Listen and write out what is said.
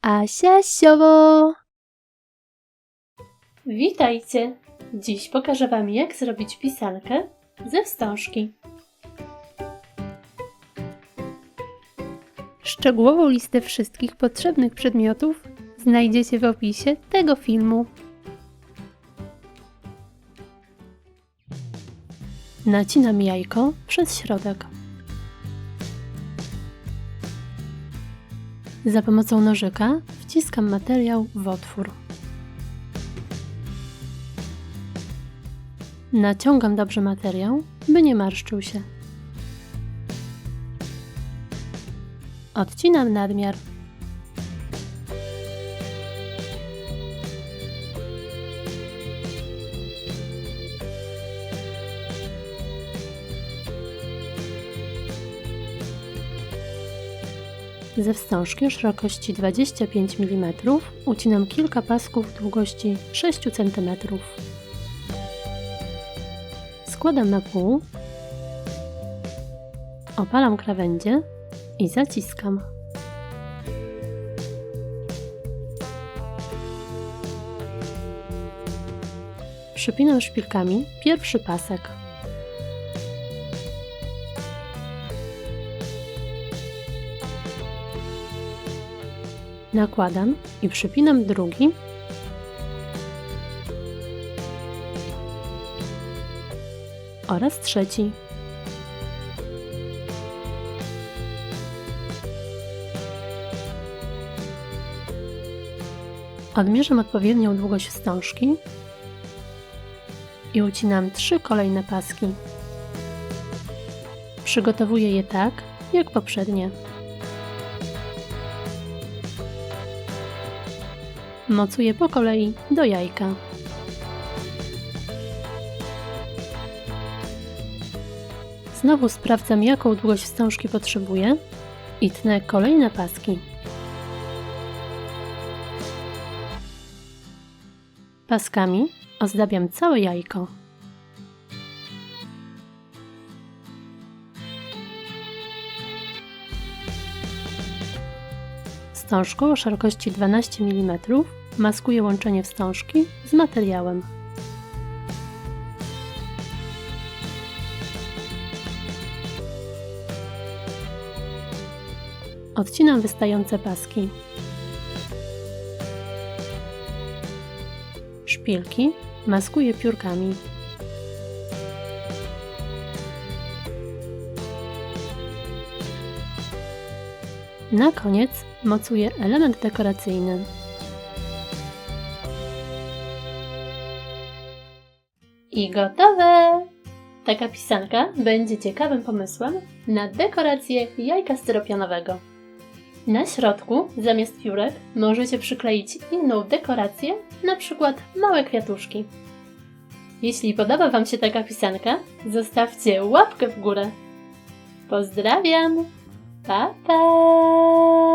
Asia Siowo! Witajcie! Dziś pokażę Wam, jak zrobić pisankę ze wstążki. Szczegółową listę wszystkich potrzebnych przedmiotów znajdziecie w opisie tego filmu. Nacinam jajko przez środek. Za pomocą nożyka wciskam materiał w otwór. Naciągam dobrze materiał, by nie marszczył się. Odcinam nadmiar. Ze wstążki o szerokości 25 mm ucinam kilka pasków długości 6 cm. Składam na pół, opalam krawędzie i zaciskam. Przypinam szpilkami pierwszy pasek. Nakładam i przypinam drugi. Oraz trzeci. Odmierzam odpowiednią długość wstążki i ucinam 3 kolejne paski. Przygotowuję je tak, jak poprzednie. Mocuję po kolei do jajka. Znowu sprawdzam, jaką długość wstążki potrzebuję i tnę kolejne paski. Paskami ozdabiam całe jajko. Wstążką o szerokości 12 mm maskuję łączenie wstążki z materiałem. Odcinam wystające paski. Szpilki maskuję piórkami. Na koniec mocuję element dekoracyjny. I gotowe! Taka pisanka będzie ciekawym pomysłem na dekorację jajka styropianowego. Na środku, zamiast piórek, możecie przykleić inną dekorację, na przykład małe kwiatuszki. Jeśli podoba Wam się taka pisanka, zostawcie łapkę w górę. Pozdrawiam! Pa, pa!